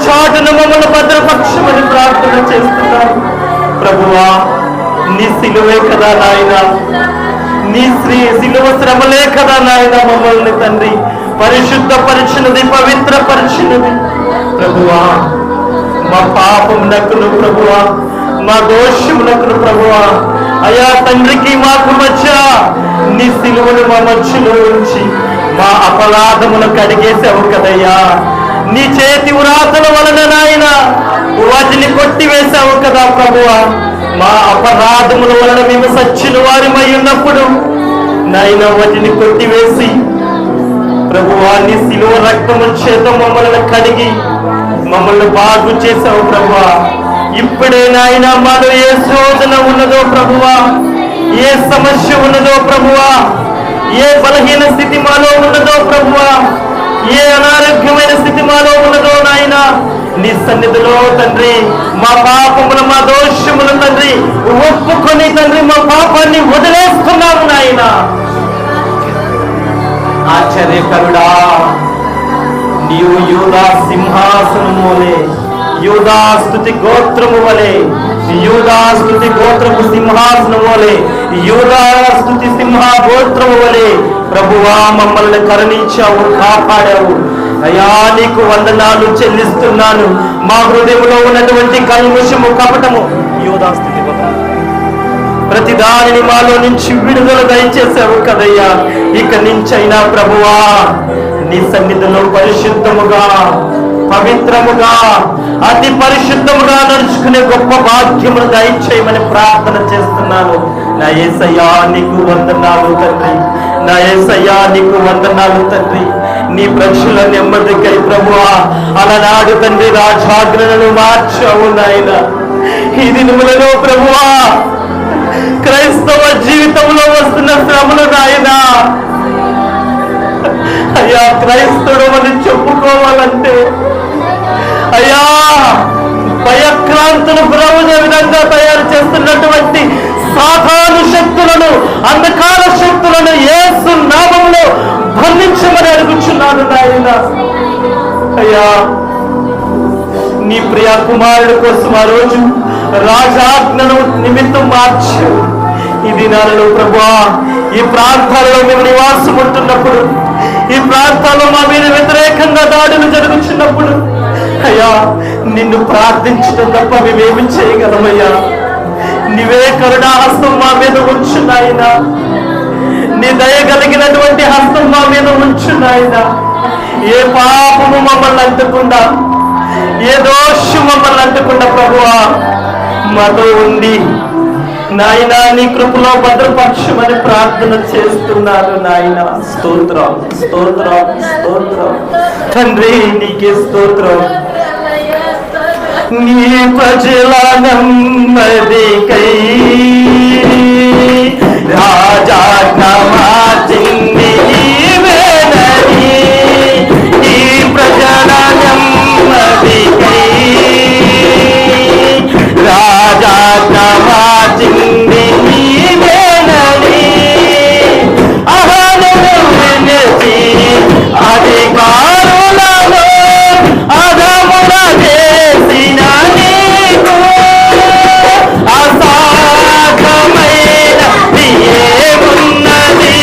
చాటున మమ్మల్ని భద్రపక్షమని ప్రార్థన చేస్తున్నాను ప్రభువా. నీ సిలువే కదా నాయన, నీ సిలువ శ్రమలే కదా నాయన మమ్మల్ని తండ్రి పరిశుద్ధపరిచినది, పవిత్రపరిచినది ప్రభువా. మా పాపమునకును ప్రభువా, మా దోషమునకును ప్రభువా అయా తండ్రికి మాకు మధ్య నీ సిలువను మా మధ్యలో ఉంచి మా అపరాధమును కడిగేసావు కదయ్యా. నీ చేతి వ్రాతల వలన నాయన వాటిని కొట్టివేశావు కదా ప్రభువా. మా అపరాధముల వలన మేము సచ్చిన వారిమై ఉన్నప్పుడు నాయన వాటిని కొట్టివేసి ప్రభువా నీ సిలువ రక్తము చేత మమ్మల్ని కడిగి మమ్మల్ని బాగు చేశావు ప్రభువా. ఇప్పుడే నాయన మాలో ఏ శోధన ఉన్నదో ప్రభువా, ఏ సమస్య ఉన్నదో ప్రభువా, ఏ బలహీన స్థితి మాలో ఉన్నదో ప్రభువా, ఏ అనారోగ్యమైన స్థితి మాలో ఉన్నదో నాయన నీ సన్నిధిలో తండ్రి మా పాపములు మా దోషములు తండ్రి ఒప్పుకొని తండ్రి మా పాపాన్ని వదిలేస్తున్నాము నాయన. ఆశ్చర్యకరుడా, నీవు యూదా సింహాసనము వలె, యూదా స్తుతి గోత్రము వలె, యూదా స్తుతి గోత్రము సింహాసనము వలె, యూదా స్తుతి సింహ గోత్రము వలె ప్రభువా మమ్మల్ని కరుణించావు, కాపాడావు అయ్యా. నీకు వందనాలు చెల్లిస్తున్నాను. మా హృదయంలో ఉన్నటువంటి కల్ముషము కపటము యూదా స్తుతి ప్రతి దానిని మాలో నుంచి విడుదల దయచేసావు కదయ్యా. ఇక నుంచైనా ప్రభువా నీ సన్నిధిలో పరిశుద్ధముగా, పవిత్రముగా, అతి పరిశుద్ధముగా నడుచుకునే గొప్ప భాగ్యమును దయచేయమని ప్రార్థన చేస్తున్నాను. నా యేసయ్యా నీకు వందనాలు తండ్రి, నా యేసయ్యా నీకు వందనాలు తండ్రి. నీ ప్రజల నెమ్మదికై ప్రభువా అలనాడు తండ్రి రాజాజ్ఞలను మార్చావు నాయన. ఈ దినములలో ప్రభువా క్రైస్తవ జీవితంలో వస్తున్న శ్రమలు నాయనా అయ్యా క్రైస్తవుడు అని చెప్పుకోవాలంటే అయ్యా భయక్రాంతులు గురవునే విధంగా తయారు చేస్తున్నటువంటి సాధారణ శక్తులను, అంధకార శక్తులను యేసు నామములో బంధించమని అడుగుచున్నాను నాయన. అయ్యా నీ ప్రియ కుమారుడు కోసం ఆ రోజు రాజాజ్ఞను నిమిత్తం మార్చావు. ఈ దినాలలో ప్రభువా ఈ ప్రాంతాలలో మేము నివాసం ఉంటున్నప్పుడు, ఈ ప్రాంతాల్లో మా మీద వ్యతిరేకంగా దాడులు జరుగుతున్నప్పుడు అయ్యా నిన్ను ప్రార్థించడం తప్ప మేమేమి చేయగలమయ్యా. నీవే కరుణా హస్తం మా మీద ఉంచున్నాయినా, నీ దయ కలిగినటువంటి హస్తం మా మీద ఉంచున్నాయినా. ఏ పాపము మమ్మల్ని అంటకుండా, ఏ దోషం మమ్మల్ని అంటకుండా ప్రభువా మాతో ఉండి నాయన నీ కృపలో భద్రపక్షమని ప్రార్థన చేస్తున్నాను నాయన. స్తోత్రం, స్తోత్రం, స్తోత్రం తండ్రి, నీకే స్తోత్రం. నీ ప్రజల నెమ్మదికై రాజాజ్ఞ మార్చింది నీవేనని, నీ ప్రజల నెమ్మదికై రాజాజ్ఞ మార్చింది నీవేనని, అహనను వినచి అధికారులను అధముల చేసిన నీకు అసాధ్యమైన ఏమున్నది.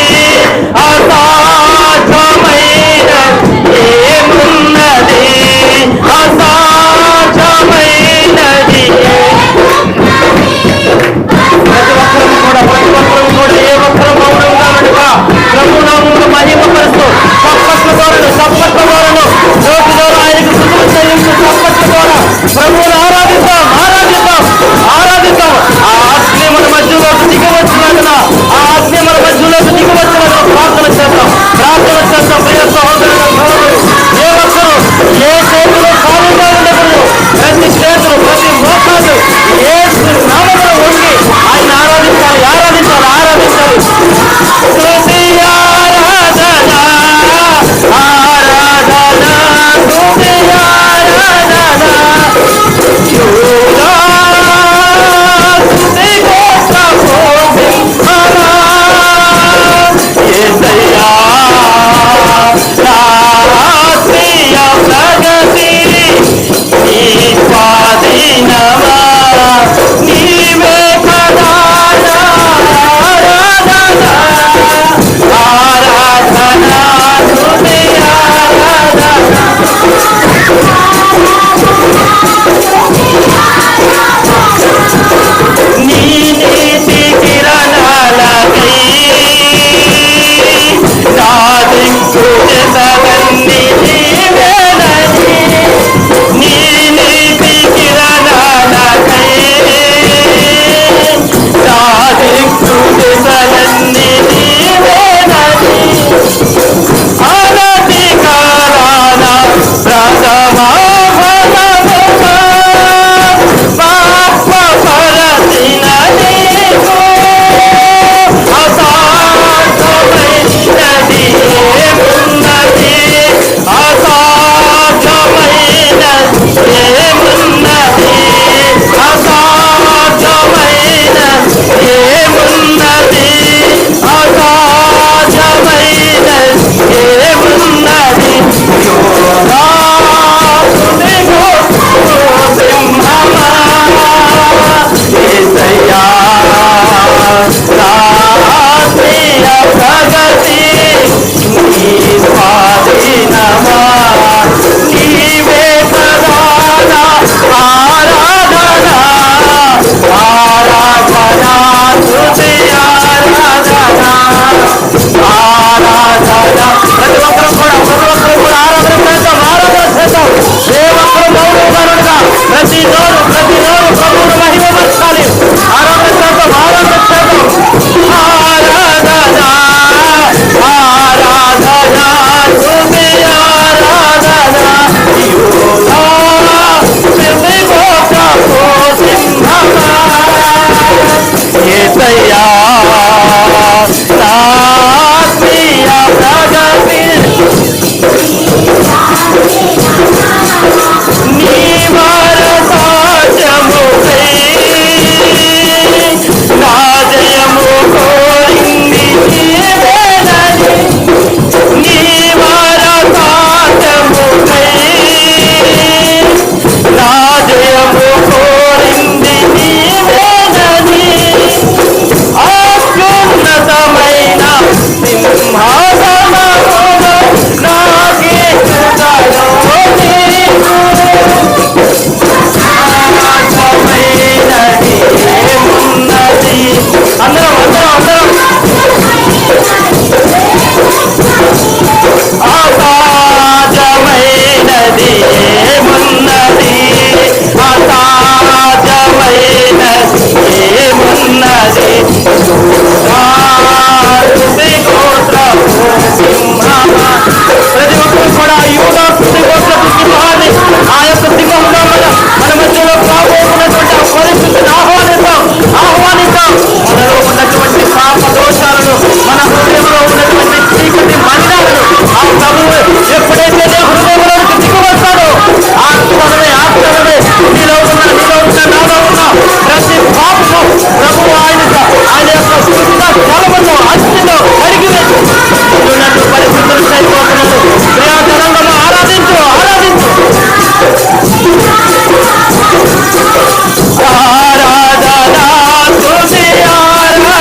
ఆ ప్రభువు ఎప్పుడైతే నీ హృదయంలోకి దిగి వస్తాడో ఆ క్షణమే నీలో ఉన్న నాలో ఉన్న ప్రతి పాపము ప్రభువు ఆయన యొక్క శుద్ధ జలమును అగ్నిలో కడిగి వేసి నన్ను పరిశుద్ధులు సరిపోతున్నాడు. ప్రేమతరంగంలో ఆరాధించు ఆరాధనా స్తుతి ఆరాధనా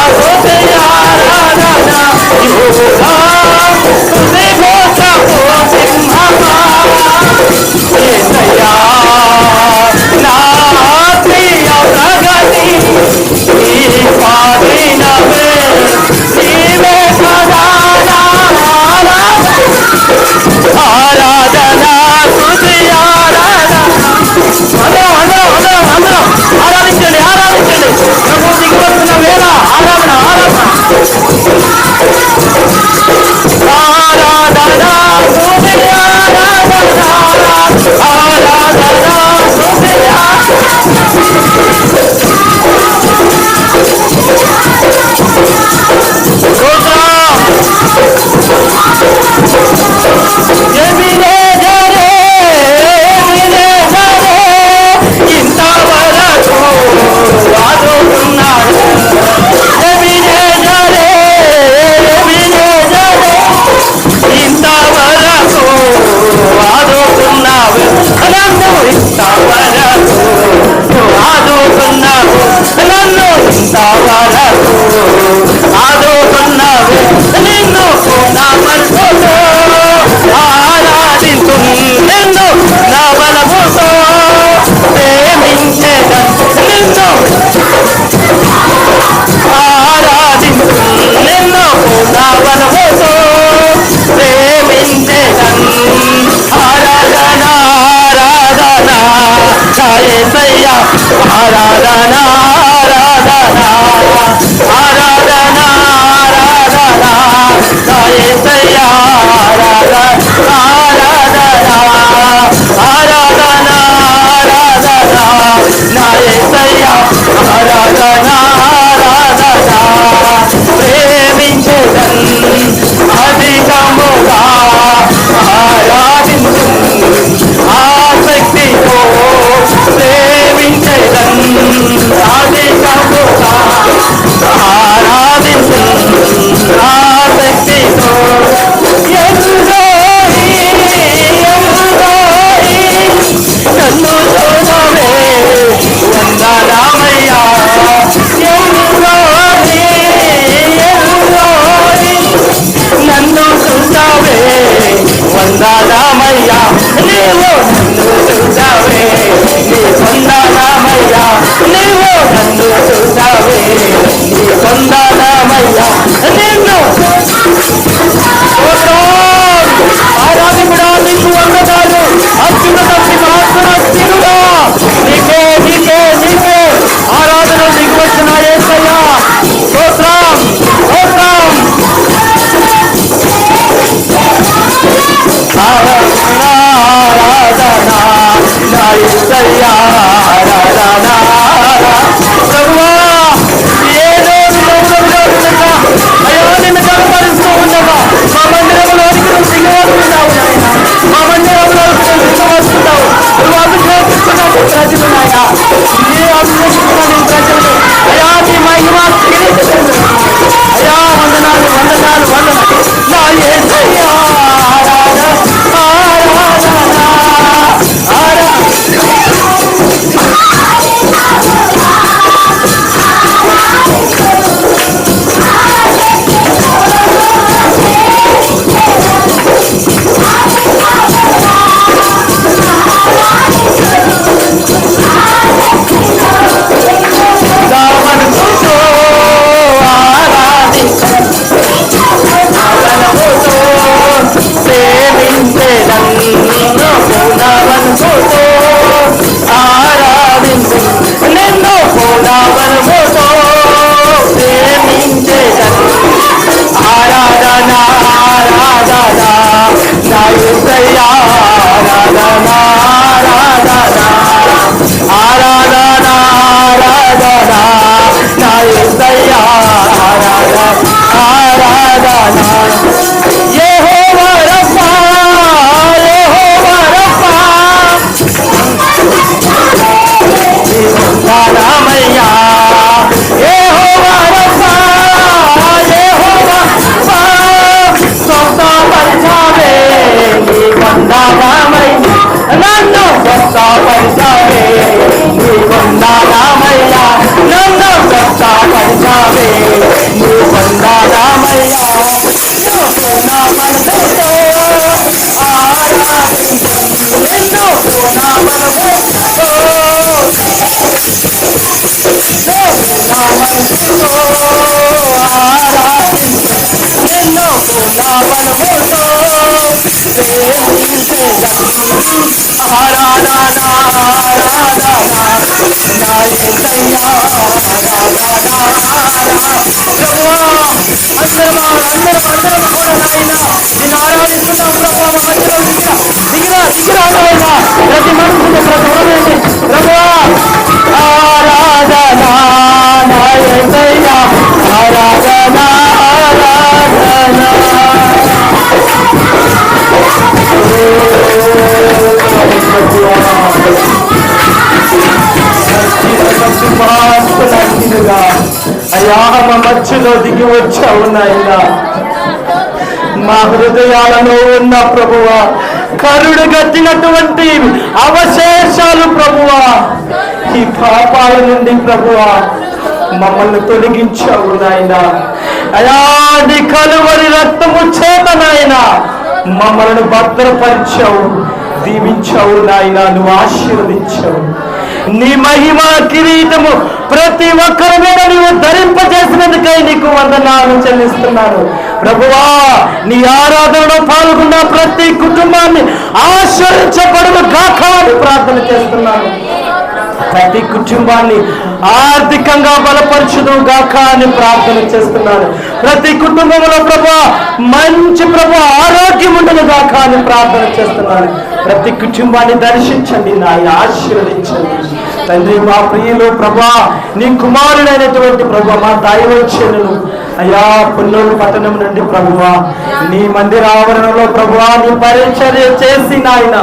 స్తుతి ఆరాధనా స్తుతి ఘోషకు సింహమా యేసయ్యా రాత్రియ ప్రగతి ఈ స్వాధీనమా నీవే కదా ఆరాధనా స్తుతి ఆరాధనా స్తుతి ఆరాధనా ఆరాధనా ఆరాధనా అధికముగా ఆరాధించు ఆసక్తితో నన్ను చూడవే వందనామయ్యా నన్ను చూసావే వందనామయ్యా నీవు నన్ను చూసావే నీ వందనామయ్యా నీవు నన్ను చూసావే నీ వందనామయ్యా నిన్ను ఆరాధికుడా నీకు వందనాలు అత్యున్నత సింహాసనస్థుడా నీకే నీకే నీకే ఆరాధన నీకు వచ్చిన యేసయ్యా స్తోత్రం స్తోత్రం ఆరాధన నా యేసయ్యా ఆరాధన ప్రభువా ఏదో అయ్యో నిన్ను కనపరుస్తూ ఉండగా మా మందిరంలోనికి నువ్వు దిగవస్తున్నావు నాయన మా మందిరంలోకి నువ్వు దిగవస్తున్నావు నువ్వు అభిషేకిస్తున్నావు ప్రజలు నాయన నీ అభిషేకిస్తున్నా నీ ప్రజలు అయ్యా నీ మహిమ అయ్యా వందనాలు వందనాలు వందనాలు నా యేసయ్యా ఆరాధన ఆరాధన ప్రతి మనుషులు ప్రభువా ఆరాధన ఆరాధన ఆరాధన అయ్యా మా మధ్యలో దిగి వచ్చావు నాయన మా హృదయాలలో ఉన్న ప్రభువా కరుడు గట్టినటువంటి అవశేషాలు ప్రభువా ఈ పాపాల నుండి ప్రభువా మమ్మల్ని తొలగించావు నాయన అయా నీ కలువరి రక్తము చేత నాయన మమ్మల్ని భద్రపరిచావు దీవించావు నాయన నువ్వు ఆశీర్వదించావు నీ మహిమ కిరీటము ప్రతి ఒక్కరి మీద నువ్వు ధరింపజేసినందుకై నీకు వందనాలు చెల్లిస్తున్నాను ప్రభువా నీ ఆరాధనలో పాల్గొన్న ప్రతి కుటుంబాన్ని ఆశీర్వదించబడును గాక అని ప్రార్థన చేస్తున్నాను ప్రతి కుటుంబాన్ని ఆర్థికంగా బలపరచును గాక అని ప్రార్థన చేస్తున్నాను ప్రతి కుటుంబంలో ప్రభువా మంచి ప్రభు ఆరోగ్యం ఉండును గాక అని ప్రార్థన చేస్తున్నాను ప్రతి కుటుంబాన్ని దర్శించండి నాయన ఆశీర్వదించండి తండ్రి మా ప్రియులు ప్రభా నీ కుమారుడైనటువంటి ప్రభు మా దైవజనులు అయ్యా పుల్లూరు పట్టణం నుండి ప్రభువా నీ మందిర ఆవరణలో ప్రభువా నీ పరిచర్య చేసి నాయన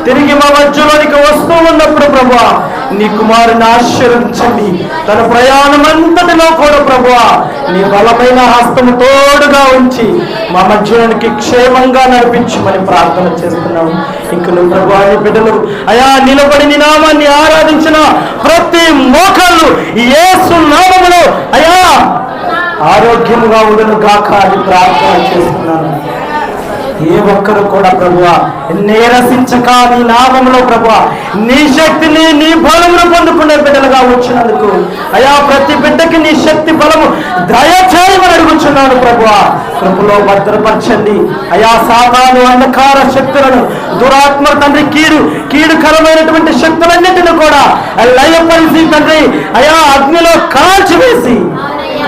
తిరిగి మా మధ్యలోనికి వస్తూ ఉన్నప్పుడు ప్రభువా నీ కుమారుని ఆశీర్వదించండి. తన ప్రయాణం అంతటిలో కూడా ప్రభువా నీ బలమైన హస్తము తోడుగా ఉంచి మా మధ్యానికి క్షేమంగా నడిపించమని ప్రార్థన చేస్తున్నాము. ఇంక నువ్వు ప్రభువా నీ బిడ్డలు అయా నిలబడి నీ నామాన్ని ఆరాధించిన ప్రతి మోకాళ్ళు యేసు నామములో అయా ఆరోగ్యముగా ఉండును గాక అని ప్రార్థన చేస్తున్నాను. ఏ ఒక్కరు కూడా ప్రభువా నీరసించక నీ నామములో ప్రభువా నీ శక్తిని నీ బలమును పొందుకునే బిడ్డలుగా వచ్చినందుకు అయా ప్రతి బిడ్డకి నీ శక్తి బలము దయచేయమని అడుగుచున్నాను ప్రభువా. కృపలో భద్రపరచండి అయా. సాతాను అంధకార శక్తులను దురాత్మ తండ్రి కీడుకరమైనటువంటి శక్తులన్నిటిని కూడా లయపరిచి తండ్రి అయా అగ్నిలో కాల్చివేసి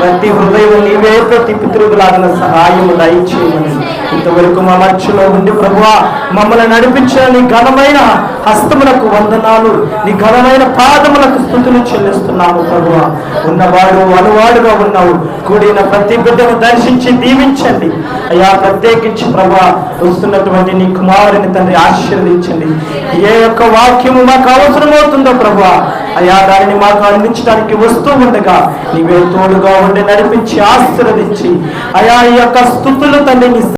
ప్రతి హృదయం నీవే ప్రతి పితృలాగిన సహాయము దయచేయమని ఇంతవరకు మా మధ్యలో ఉండి ప్రభువా మమ్మల్ని నడిపించిన నీ ఘనమైన హస్తములకు వందనాలు, నీ ఘనమైన పాదములకు స్తుతులు చెల్లిస్తున్నాము ప్రభువా. ఉన్నవాడు అనువాడుగా ఉన్నావు. కూడిన ప్రతి బిడ్డను దర్శించి దీవించండి అయ్యా. ప్రత్యేకించి ప్రభువా వస్తున్నటువంటి నీ కుమారుని తండ్రి ఆశీర్వదించండి. ఏ యొక్క వాక్యము మాకు అవసరమవుతుందో ప్రభువా అయ్యా దానిని మాకు అందించడానికి వస్తూ ఉండగా నీవే తోడుగా ఉండి నడిపించి ఆశీర్వదించి అయా ఈ యొక్క స్తుతులు తండ్రి